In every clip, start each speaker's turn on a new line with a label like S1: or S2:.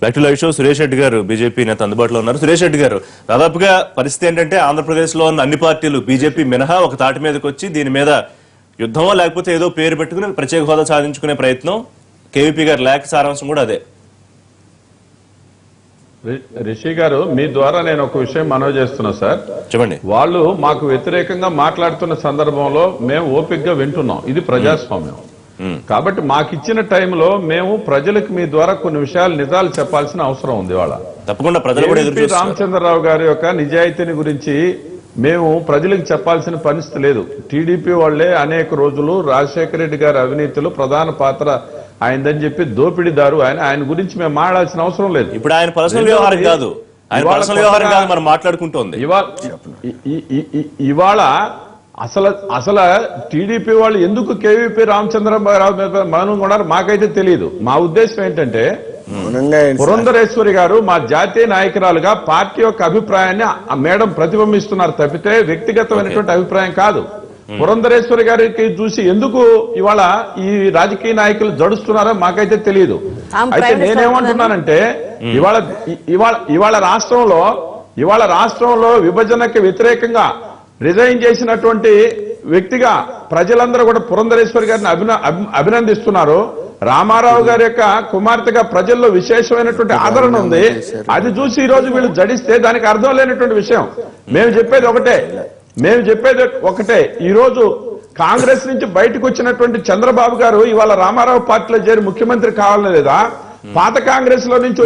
S1: Back to live show. Suresh Reddy గారు BJP నేత అందుబాటులో ఉన్నారు. సురేష్ రెడ్డి గారు, దాదాపుగా పరిస్థితి ఏంటంటే ఆంధ్రప్రదేశ్ లో ఉన్న అన్ని పార్టీలు బీజేపీ మినహా ఒక తాటి మీదకి వచ్చి దీని మీద యుద్ధమో లేకపోతే ఏదో పేరు పెట్టుకుని ప్రత్యేక హోదా సాధించుకునే ప్రయత్నం. కేవీపీ గారు లేఖ సారాంశం కూడా అదే.
S2: రిషి గారు, మీ ద్వారా నేను ఒక విషయం మనవి చేస్తున్నా సార్.
S1: చెప్పండి.
S2: వాళ్ళు మాకు వ్యతిరేకంగా మాట్లాడుతున్న సందర్భంలో మేము ఓపికగా వింటున్నాం. ఇది ప్రజాస్వామ్యం. కాబట్టి మాకు ఇచ్చిన టైంలో మేము ప్రజలకు మీ ద్వారా కొన్ని విషయాలు నిజాలు చెప్పాల్సిన అవసరం ఉంది. వాళ్ళ
S1: తప్పకుండా ప్రజలు కూడా ఎదురు చూస్తున్నారు.
S2: రామచంద్రరావు గారి యొక్క నిజాయితీని గురించి మేము ప్రజలకు చెప్పాల్సిన పరిస్థితి లేదు. టీడీపీ వాళ్లే అనేక రోజులు రాజశేఖర రెడ్డి గారి అవినీతిలో ప్రధాన పాత్ర ఆయనదని చెప్పి దోపిడీదారు ఆయన గురించి మేము మాట్లాడాల్సిన అవసరం లేదు.
S1: ఇప్పుడు ఆయన పర్సనల్ వ్యవహారం కాదు, ఆయన పర్సనల్ వ్యవహారం కాదు మనం మాట్లాడుకుంటోంది.
S2: ఇవాళ అసలు టీడీపీ వాళ్ళు ఎందుకు కేవీపీ రామచంద్రరావు మీద మౌనంగా ఉన్నారు మాకైతే తెలియదు. మా ఉద్దేశం ఏంటంటే, పురంధరేశ్వరి గారు మా జాతీయ నాయకురాలుగా పార్టీ యొక్క అభిప్రాయాన్ని మేడం ప్రతిబింబిస్తున్నారు తప్పితే వ్యక్తిగతమైనటువంటి అభిప్రాయం కాదు. పురంధరేశ్వరి గారికి చూసి ఎందుకు ఇవాళ ఈ రాజకీయ నాయకులు జడుస్తున్నారో మాకైతే తెలియదు. అయితే నేనేమంటున్నానంటే, ఇవాళ రాష్ట్రంలో విభజనకి వ్యతిరేకంగా రిజైన్ చేసినటువంటి వ్యక్తిగా ప్రజలందరూ కూడా పురంధరేశ్వరి గారిని అభినందిస్తున్నారు. రామారావు గారి యొక్క కుమార్తెగా ప్రజల్లో విశేషమైనటువంటి ఆదరణ ఉంది. అది చూసి ఈ రోజు వీళ్ళు జడిస్తే దానికి అర్థం లేనటువంటి విషయం. మేము చెప్పేది ఒకటే, ఈ రోజు కాంగ్రెస్ నుంచి బయటకు వచ్చినటువంటి చంద్రబాబు గారు ఇవాళ రామారావు పార్టీలో చేరి ముఖ్యమంత్రి కావాలని లేదా, పాత కాంగ్రెస్ లో నుంచి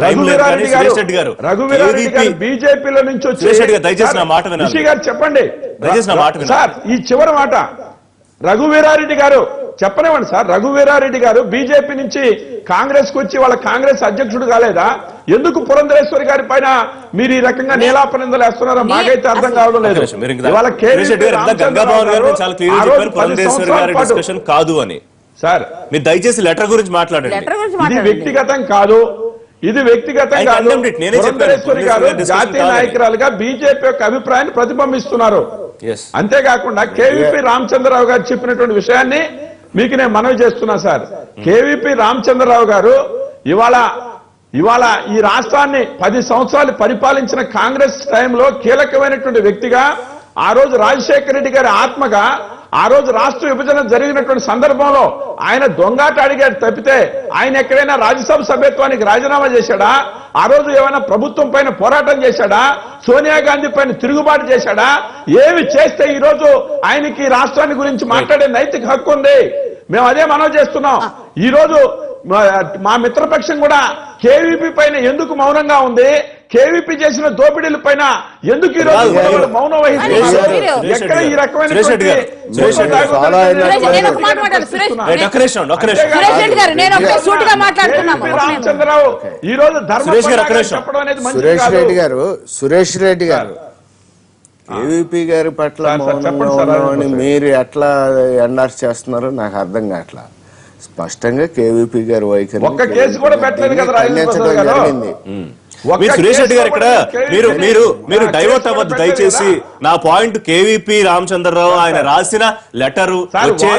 S1: రఘువీరారెడ్డి
S2: గారు బీజేపీలో నుంచి వచ్చి గారు చెప్పండి సార్, ఈ చివరి మాట రఘువీరారెడ్డి గారు చెప్పనివ్వండి సార్. రఘువీరారెడ్డి గారు బీజేపీ నుంచి కాంగ్రెస్ కు వచ్చి వాళ్ళ కాంగ్రెస్ అధ్యక్షుడు కాలేదా? ఎందుకు పురంధరేశ్వరి గారి పైన మీరు ఈ రకంగా నీలాపనిందలు వేస్తున్నారో మాకైతే అర్థం కావడం లేదు.
S1: కాదు అని సార్, మీరు దయచేసి లెటర్ గురించి మాట్లాడండి.
S2: ఇది వ్యక్తిగతం కాదు, ఇది వ్యక్తిగతం కాదు. పురంధరేశ్వరి గారు జాతీయ నాయకురాలుగా బీజేపీ యొక్క అభిప్రాయాన్ని ప్రతిబింబిస్తున్నారు. అంతేకాకుండా కేవీపీ రామచంద్రరావు గారు చెప్పినటువంటి విషయాన్ని మీకు నేను మనవి చేస్తున్నా సార్. కేవీపీ రామచంద్రరావు గారు ఇవాళ ఈ రాష్ట్రాన్ని 10 సంవత్సరాలు పరిపాలించిన కాంగ్రెస్ టైంలో కీలకమైనటువంటి వ్యక్తిగా, ఆ రోజు రాజశేఖర రెడ్డి గారి ఆత్మగా, ఆ రోజు రాష్ట్ర విభజన జరిగినటువంటి సందర్భంలో ఆయన దొంగాట అడిగాడు తప్పితే ఆయన ఎక్కడైనా రాజ్యసభ సభ్యత్వానికి రాజీనామా చేశాడా? ఆ రోజు ఏమైనా ప్రభుత్వం పైన పోరాటం చేశాడా? సోనియా గాంధీ పైన తిరుగుబాటు చేశాడా? ఏమి చేస్తే ఈ రోజు ఆయనకి రాష్ట్రాన్ని గురించి మాట్లాడే నైతిక హక్కు ఉంది? మేము అదే మనవి చేస్తున్నాం. ఈ రోజు మా మిత్రపక్షం కూడా కేవీపీ పైన ఎందుకు మౌనంగా ఉంది? కేవీపీ చేసిన దోపిడీల పైన ఎందుకు ఈ రోజు మౌనం వహిస్తున్నారు? ఎక్కడ ఈ రకమైన రామచంద్రరావు ఈ రోజు చెప్పడం అనేది
S3: సురేష్ రెడ్డి గారు కేవీపీ గారి పట్ల మీరు ఎట్లా ఎండార్స్ చేస్తున్నారో నాకు అర్థం కావట్లా. స్పష్టంగా కేవీపీ గారి వైఖరి
S2: ఒక్క కేసు కూడా పెట్టలేదు కదా
S3: జరిగింది.
S1: సురేష్ రెడ్డి గారు, ఇక్కడ మీరు డైవర్ట్ అవ్వద్దు దయచేసి. నా పాయింట్ కేవీపీ రామచంద్రరావు ఆయన రాసిన లెటరు వచ్చే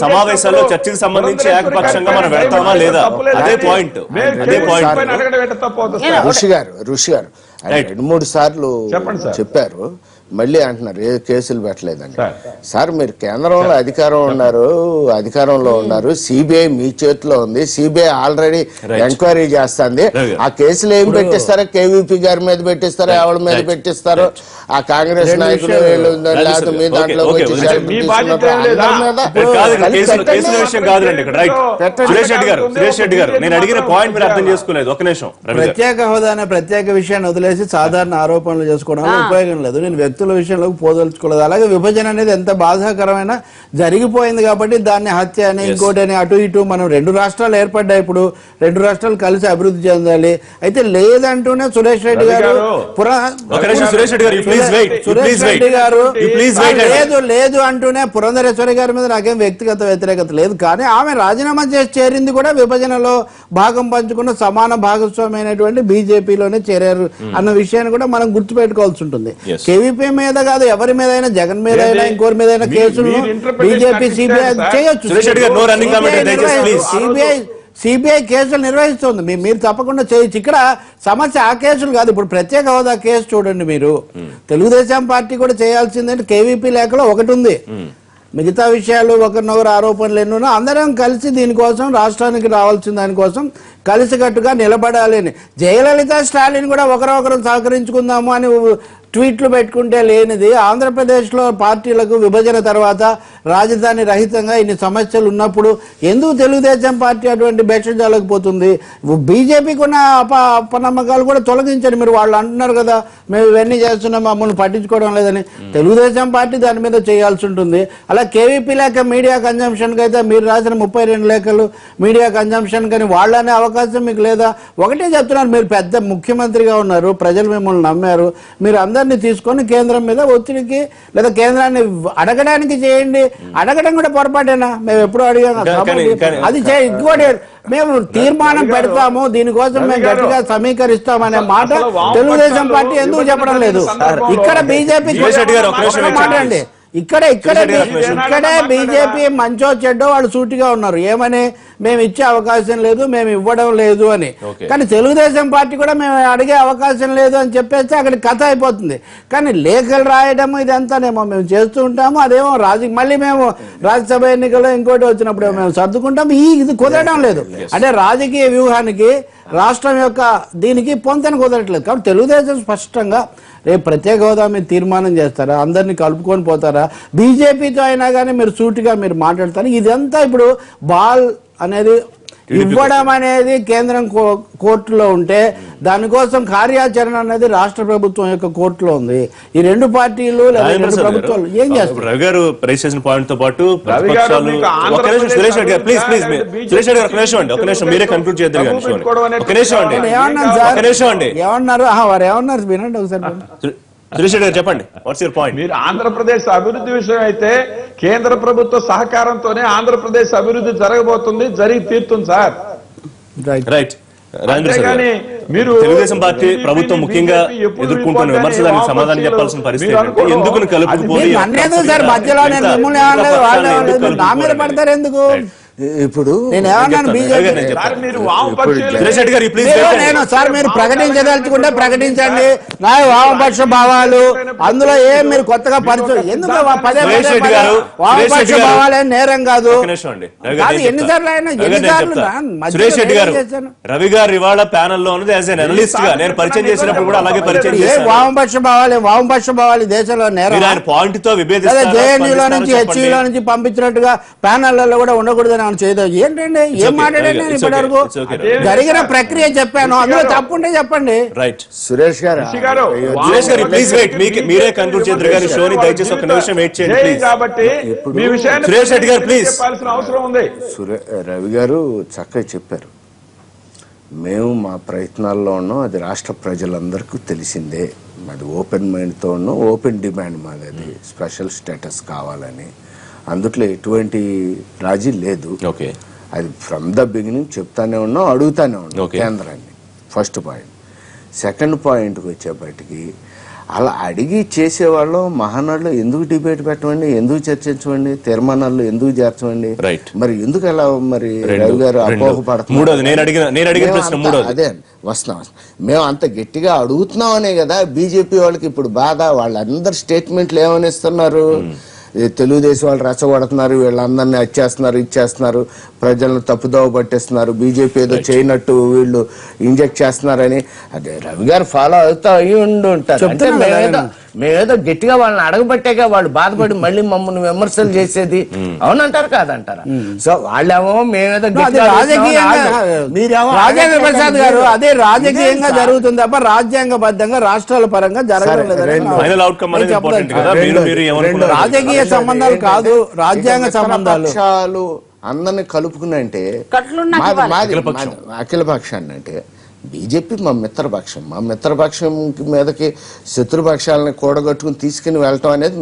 S1: సమావేశాల్లో చర్చకు సంబంధించి ఏకపక్షంగా మనం వెళ్తామా లేదా, అదే పాయింట్.
S3: ఋషి గారు 2-3 సార్లు చెప్పారు, మళ్ళీ అంటున్నారు ఏ కేసులు పెట్టలేదని. సార్, మీరు కేంద్రంలో అధికారంలో ఉన్నారు, సిబిఐ మీ చేతిలో ఉంది, సిబిఐ ఆల్రెడీ ఎంక్వైరీ చేస్తుంది. ఆ కేసులు ఏం పెట్టిస్తారో, కేవీపీ గారి మీద పెట్టిస్తారో, ఎవరి మీద పెట్టిస్తారో, ఆ కాంగ్రెస్ నాయకులు లేదు మీ దాంట్లో
S4: ప్రత్యేక హోదా అనే ప్రత్యేక విషయాన్ని వదిలేసి సాధారణ ఆరోపణలు చేసుకోవడం ఉపయోగం లేదు. నేను వ్యక్తుల విషయంలోకి పోదలుచుకోలేదు. అలాగే విభజన అనేది ఎంత బాధాకరమైన జరిగిపోయింది కాబట్టి దాన్ని హత్య అని ఇంకోటి అని అటు ఇటు మనం 2 రాష్ట్రాలు ఏర్పడ్డాయి. ఇప్పుడు 2 రాష్ట్రాలు కలిసి అభివృద్ధి చెందాలి. అయితే లేదంటూనే సురేష్ రెడ్డి గారు లేదు అంటూనే పురంధరేశ్వరి గారి మీద నాకేం వ్యక్తిగత వ్యతిరేకత లేదు. కానీ ఆమె రాజీనామా చేసి చేరింది కూడా విభజనలో భాగం పంచుకున్న సమాన భాగస్వామి అయినటువంటి బీజేపీలోనే చేరారు అన్న విషయాన్ని కూడా మనం గుర్తుపెట్టుకోవాల్సి ఉంటుంది. కేవీపీ బీజేపీ మీద కాదు, ఎవరి మీద అయినా, జగన్ మీద అయినా, ఇంకోరి మీద అయినా కేసులు
S2: మీరు interpretation
S4: బీజేపీ సిబిఐ
S2: సార్.
S4: చేయొచ్చు.
S1: సురేష్ రెడ్డి గారు, no running comment, దయచేసి please.
S4: సిబిఐ కేసులు నిర్వహిస్తుంది, మీరు తప్పకుండా చేయొచ్చు. ఇక్కడ సమస్య ఆ కేసులు కాదు. ఇప్పుడు ప్రత్యేక హోదా కేసు చూడండి, మీరు తెలుగుదేశం పార్టీ కూడా చేయాల్సిందంటే కేవీపీ లేఖలో ఒకటి ఉంది. మిగతా విషయాలు ఒకరినొకరు ఆరోపణలు ఎన్నున్నా అందరం కలిసి దీనికోసం రాష్ట్రానికి రావాల్సిన దానికోసం కలిసికట్టుగా నిలబడాలి అని. జయలలిత, స్టాలిన్ కూడా ఒకరొకరు సహకరించుకుందాము అని ట్వీట్లు పెట్టుకుంటే లేనిది, ఆంధ్రప్రదేశ్లో పార్టీలకు విభజన తర్వాత రాజధాని రహితంగా ఇన్ని సమస్యలు ఉన్నప్పుడు ఎందుకు తెలుగుదేశం పార్టీ అటువంటి భేషజాలకు పోతుంది? బీజేపీకి ఉన్న అపనమ్మకాలు కూడా తొలగించండి. మీరు వాళ్ళు అంటున్నారు కదా మేము ఇవన్నీ చేస్తున్నాం, మమ్మల్ని పట్టించుకోవడం లేదని. తెలుగుదేశం పార్టీ దాని మీద చేయాల్సి ఉంటుంది. అలా కేవీపీ లేక మీడియా కన్జంప్షన్కి అయితే మీరు రాసిన 32 లేఖలు మీడియా కన్జంప్షన్ కానీ వాళ్ళనే అవకాశం మీకు లేదా? ఒకటే చెప్తున్నారు, మీరు పెద్ద ముఖ్యమంత్రిగా ఉన్నారు, ప్రజలు మిమ్మల్ని నమ్మారు, మీరు అందరినీ తీసుకొని కేంద్రం మీద ఒత్తిడికి లేదా కేంద్రాన్ని అడగడానికి చేయండి. అడగడం కూడా పొరపాటేనా? మేము ఎప్పుడు అడిగాము అది ఇంకోటి, మేము తీర్మానం పెడతాము దీనికోసం మేము గట్టిగా సమీకరిస్తామనే మాట తెలుగుదేశం పార్టీ ఎందుకు చెప్పడం లేదు? ఇక్కడ బీజేపీ మాట్లాడండి. ఇక్కడే బీజేపీ మంచో చెడ్డో వాళ్ళు సూటిగా ఉన్నారు. ఏమని? మేము ఇచ్చే అవకాశం లేదు, మేము ఇవ్వడం లేదు అని. కానీ తెలుగుదేశం పార్టీ కూడా మేము అడిగే అవకాశం లేదు అని చెప్పేస్తే అక్కడ కథ అయిపోతుంది. కానీ లేఖలు రాయడం ఇదంతానేమో మేము చేస్తూ ఉంటాము, అదేమో మళ్ళీ మేము రాజ్యసభ ఎన్నికల్లో ఇంకోటి వచ్చినప్పుడు మేము సర్దుకుంటాం. ఇది కుదరడం లేదు. అంటే రాజకీయ వ్యూహానికి రాష్ట్రం యొక్క దీనికి పొంతన కుదరట్లేదు. కాబట్టి తెలుగుదేశం స్పష్టంగా రేపు ప్రత్యేక హోదా మీరు తీర్మానం చేస్తారా, అందరినీ కలుపుకొని పోతారా, బీజేపీతో అయినా కానీ మీరు సూటిగా మీరు మాట్లాడతారు. ఇదంతా ఇప్పుడు బాల్ అనేది ఇవ్వడం అనేది కేంద్రం కోర్టులో ఉంటే దానికోసం కార్యాచరణ అనేది రాష్ట్ర ప్రభుత్వం యొక్క కోర్టులో ఉంది. ఈ రెండు పార్టీలు ప్రభుత్వాలు ఏం చేస్తారు?
S1: రవి గారు రైస్ చేసిన పాయింట్ తో పాటు ప్రతిపక్షాలు సురేష్ రెడ్డి గారు ప్లీజ్ సురేష్ రెడ్డి గారు ఒక నిమిషం మీరే కన్క్లూడ్ చేద్దాం. ఒక నిమిషం అండి
S4: ఏమన్నారు వారు ఏమన్నారు వినండి ఒకసారి.
S1: సురేష్ రెడ్డి గారు చెప్పండి, వాట్స్ యువర్ పాయింట్?
S2: మీరు ఆంధ్రప్రదేశ్ అభివృద్ధి విషయం అయితే కేంద్ర ప్రభుత్వ సహకారంతోనే ఆంధ్రప్రదేశ్ అభివృద్ధి జరగబోతుంది, జరిగి తీరుతుంది సార్.
S1: రైట్.
S2: మీరు
S1: తెలుగుదేశం పార్టీ ప్రభుత్వం ముఖ్యంగా ఎదుర్కొంటున్న విమర్శ దానికి సమాధానం చెప్పాల్సిన పరిస్థితి ఎందుకు కలుపుకుపోయి
S4: ఇప్పుడు నేను ఏమన్నాను? మీరు ప్రకటించదలుచుకుంటే ప్రకటించండి, నా వామపక్ష భావాలు అందులో ఏం మీరు కొత్తగా పరిచయం ఎందుకు వామపక్ష భావాలు ఏం నేరం కాదు. ఎన్నిసార్లు
S1: సురేష్ రెడ్డి గారు, రవి గారు ఇవాళ ప్యానెల్ లో ఉన్నది యాజ్ ఎన్ అనలిస్ట్ గా నేను పరిచయం చేసినప్పుడు కూడా అలాగే పరిచయం చేశాను.
S4: వామపక్ష భావాలు దేశంలో నేరం
S1: పాయింట్ తో
S4: జేఎన్యూలో నుంచి హెచ్ఈలో నుంచి పంపించినట్టుగా ప్యానెళ్లలో కూడా ఉండకూడదని చేయదు. ఏంటండి ఏం మాట్లాడాను నేను ఇప్పటివరకు? జరిగిన ప్రక్రియ చెప్పాను, అందులో తప్పుంటే చెప్పండి.
S1: రైట్.
S3: సురేష్ గారు
S1: ప్లీజ్ వెయిట్, మీరే కన్క్లూడ్ చేద్దరు కానీ షోని దయచేసి ఒక నిమిషం వెయిట్ చేయండి ప్లీజ్.
S2: కాబట్టి
S1: సురేష్ రెడ్డి గారు ప్లీజ్.
S2: అవసరం ఉంది.
S3: రవి గారు చక్కగా చెప్పారు. మేము మా ప్రయత్నాల్లో ఉన్నాం, అది రాష్ట్ర ప్రజలందరికీ తెలిసిందే. మాది ఓపెన్ మైండ్తో ఉన్నాం, ఓపెన్ డిమాండ్ మాది, అది స్పెషల్ స్టేటస్ కావాలని. అందుట్లో ఎటువంటి రాజీ లేదు. అది ఫ్రమ్ ద బిగినింగ్ చెప్తానే ఉన్నాం, అడుగుతానే ఉన్నాం కేంద్రాన్ని. First point. సెకండ్ పాయింట్కి వచ్చేప్పటికి అలా అడిగి చేసేవాళ్ళు మహానాడులో ఎందుకు డిబేట్ పెట్టమండి, ఎందుకు చర్చించమండి, తీర్మానాల్లో ఎందుకు చేర్చమండి, మరి ఎందుకు అలా మరి రవి గారు అపోహపడుతున్నారు? అదే వస్తున్నాం. మేము అంత గట్టిగా అడుగుతున్నాం అనే కదా బీజేపీ వాళ్ళకి ఇప్పుడు బాధ. వాళ్ళందరు స్టేట్మెంట్లు ఏమని ఇస్తున్నారు? తెలుగుదేశం వాళ్ళు రెచ్చగొడుతున్నారు, వీళ్ళందరినీ వచ్చేస్తున్నారు, ఇచ్చేస్తున్నారు, ప్రజలను తప్పుదోవ పట్టేస్తున్నారు, బీజేపీ ఏదో చేయనట్టు వీళ్ళు ఇంజెక్ట్ చేస్తున్నారని. అదే రవి గారు ఫాలో అవుతా అయ్యి ఉంటారు. మేమేదో గట్టిగా వాళ్ళని అడగబట్టాక వాళ్ళు బాధపడి మళ్ళీ మమ్మల్ని విమర్శలు చేసేది అవునంటారా కాదంటారా? సో వాళ్ళేమో మేమేదో
S4: రాజేంద్ర ప్రసాద్ గారు అదే రాజకీయంగా జరుగుతుంది తప్ప రాజ్యాంగబద్ధంగా రాష్ట్రాల పరంగా జరగలేదు. రాజకీయ సంబంధాలు కాదు, రాజ్యాంగ సంబంధాలు.
S3: అందరిని కలుపుకుని అంటే అఖిల పక్షాన్ని అంటే బీజేపీ మా మిత్రపక్షం. మా మిత్రపక్షం మీదకి శత్రుపక్షాలని కూడగట్టుకుని తీసుకుని వెళ్ళటం అనేది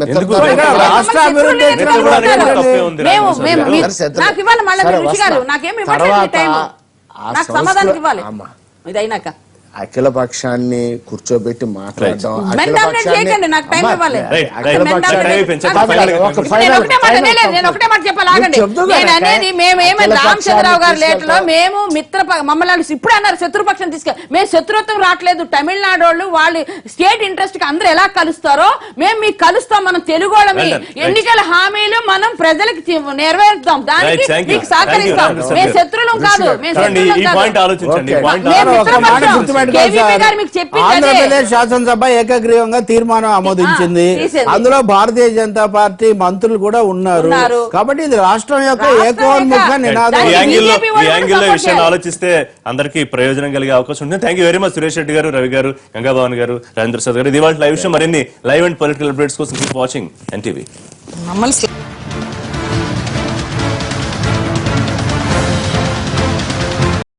S3: అఖిల పక్షాన్ని కూర్చోబెట్టి మాట్లాడడం
S5: Men dominate చేయకండి, నాకు టైం ఇవ్వాలి. నేను ఒకటే మాట చెప్పాలి, ఆగండి. నేను అనేది మేమేమైనా రామచంద్రరావు గారి లేటలో మేము మమ్మల్ని ఇప్పుడు అన్నారు శత్రుపక్షం మేము శత్రుత్వం రావట్లేదు. తమిళనాడు వాళ్ళు స్టేట్ ఇంట్రెస్ట్ కి అందరూ ఎలా కలుస్తారో మేము మీకు కలుస్తాం. మనం తెలుగు వాళ్ళమి ఎన్నికల హామీలు మనం ప్రజలకు నెరవేరుతాం, దానికి మీకు సహకరిస్తాం. మేము శత్రులం కాదు,
S4: ఆంధ్రప్రదేశ్ శాసనసభ ఏకగ్రీవంగా తీర్మానం ఆమోదించింది. అందులో భారతీయ జనతా పార్టీ మంత్రులు కూడా ఉన్నారు. కాబట్టి ఇది రాష్ట్రం యొక్క ఏకోన్ముఖ నినాదం.
S1: విషయాన్ని ఆలోచిస్తే అందరికీ ప్రయోజనం కలిగే అవకాశం ఉంటుంది. Thank you very much Suresh Reddy గారు, రవి గారు, గంగాభవన్ గారు, రాజేంద్ర ప్రసాద్ గారు. ఇది వాళ్ళ లైవ్ విషయం. మరిన్ని లైవ్ అండ్ పొలిటికల్ అప్డేట్స్ కోసం కీప్ వాచింగ్ ఎన్టీవీ.